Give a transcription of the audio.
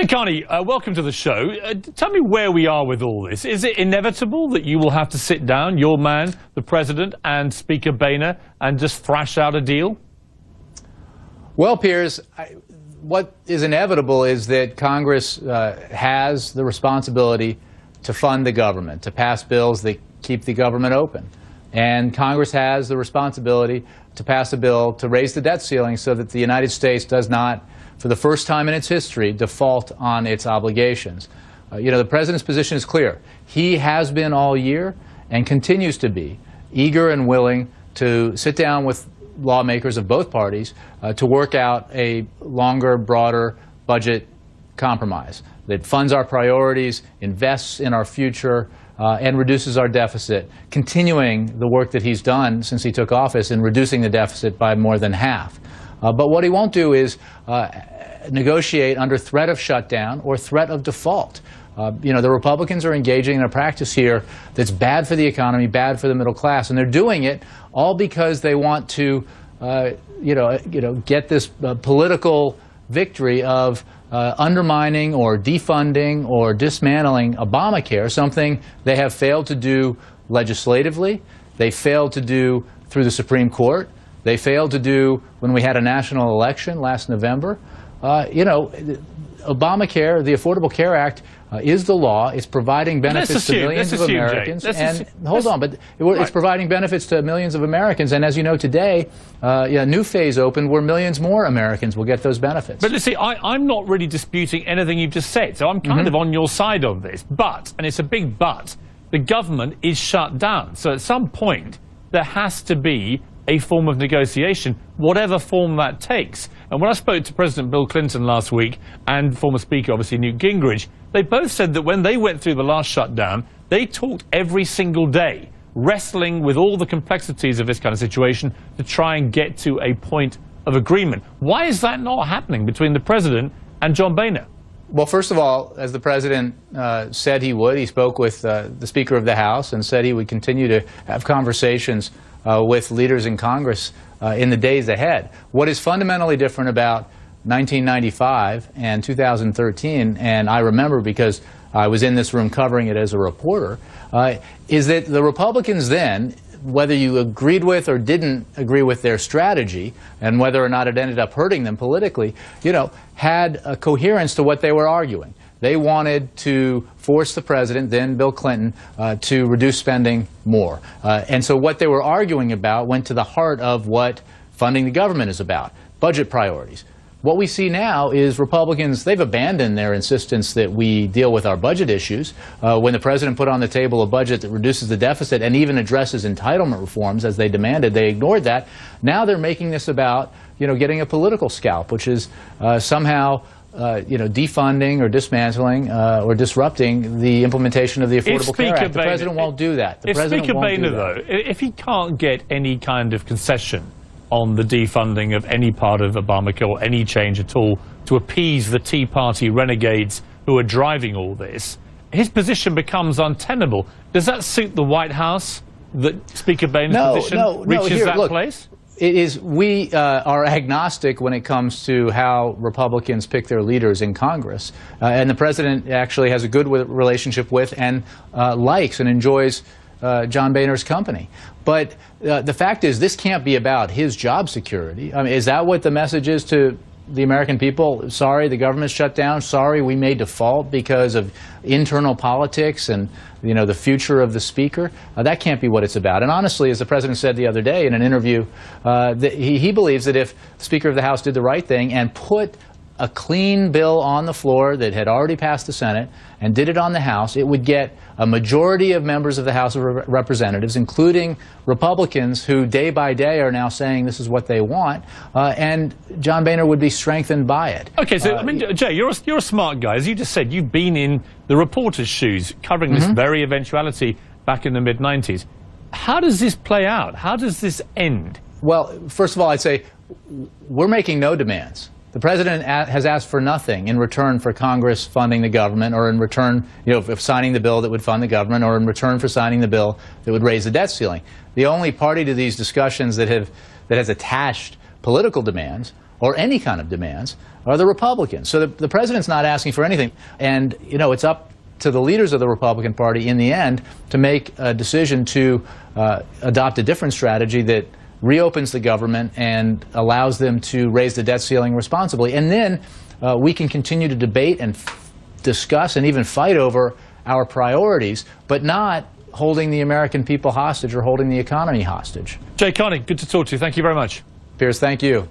Carney, welcome to the show. Tell me where we are with all this. Is it inevitable that you will have to sit down, your man, the President, and Speaker Boehner, and just thrash out a deal? Well, Piers, what is inevitable is that Congress has the responsibility to fund the government, to pass bills that keep the government open. And Congress has the responsibility to pass a bill to raise the debt ceiling so that the United States does not, for the first time in its history, default on its obligations. The President's position is clear. He has been all year and continues to be eager and willing to sit down with lawmakers of both parties to work out a longer, broader budget compromise that funds our priorities, invests in our future, and reduces our deficit, continuing the work that he's done since he took office in reducing the deficit by more than half. But what he won't do is negotiate under threat of shutdown or threat of default. The Republicans are engaging in a practice here that's bad for the economy, bad for the middle class, and they're doing it all because they want to, get this political victory of undermining or defunding or dismantling Obamacare, something they have failed to do legislatively, they failed to do through the Supreme Court, they failed to do when we had a national election last November. Obamacare, the Affordable Care Act, is the law. It's providing benefits to millions of Americans. It's providing benefits to millions of Americans. And as you know, today, a new phase opened where millions more Americans will get those benefits. But see, I'm not really disputing anything you've just said, so I'm kind of on your side on this. But, and it's a big but, the government is shut down. So at some point, there has to be a form of negotiation, whatever form that takes. And when I spoke to President Bill Clinton last week, and former Speaker, obviously, Newt Gingrich, they both said that when they went through the last shutdown, they talked every single day, wrestling with all the complexities of this kind of situation to try and get to a point of agreement. Why is that not happening between the President and John Boehner? Well, first of all, as the President said he would, he spoke with the Speaker of the House and said he would continue to have conversations with leaders in Congress in the days ahead. What is fundamentally different about 1995 and 2013, and I remember because I was in this room covering it as a reporter, is that the Republicans then, whether you agreed with or didn't agree with their strategy, and whether or not it ended up hurting them politically, had a coherence to what they were arguing. They wanted to force the President, then Bill Clinton, to reduce spending more. And so what they were arguing about went to the heart of what funding the government is about, budget priorities. What we see now is Republicans, they've abandoned their insistence that we deal with our budget issues. When the President put on the table a budget that reduces the deficit and even addresses entitlement reforms as they demanded, they ignored that. Now they're making this about, getting a political scalp, which is somehow defunding or dismantling or disrupting the implementation of the Affordable Care Act. The President won't do that. If Speaker Boehner, though, if he can't get any kind of concession on the defunding of any part of Obamacare or any change at all to appease the Tea Party renegades who are driving all this, his position becomes untenable. Does that suit the White House, that Speaker Boehner's position reaches that place? We are agnostic when it comes to how Republicans pick their leaders in Congress. And the President actually has a good relationship with and likes and enjoys John Boehner's company. But the fact is, this can't be about his job security. I mean, is that what the message is to the American people? Sorry, the government's shut down. Sorry, we may default because of internal politics and the future of the Speaker. That can't be what it's about. And honestly, as the President said the other day in an interview, that he believes that if the Speaker of the House did the right thing and put a clean bill on the floor that had already passed the Senate and did it on the House, it would get a majority of members of the House of Representatives, including Republicans who day by day are now saying this is what they want, and John Boehner would be strengthened by it. Okay, so Jay, you're a smart guy. As you just said, you've been in the reporter's shoes covering this very eventuality back in the mid-90s. How does this play out? How does this end? Well, first of all, I'd say we're making no demands. The President has asked for nothing in return for Congress funding the government, or in return, of signing the bill that would fund the government, or in return for signing the bill that would raise the debt ceiling. The only party to these discussions that has attached political demands or any kind of demands are the Republicans. So the president's not asking for anything. And, you know, it's up to the leaders of the Republican Party in the end to make a decision to adopt a different strategy that reopens the government and allows them to raise the debt ceiling responsibly. And then we can continue to debate and discuss and even fight over our priorities, but not holding the American people hostage or holding the economy hostage. Jay Carney, good to talk to you. Thank you very much. Piers, thank you.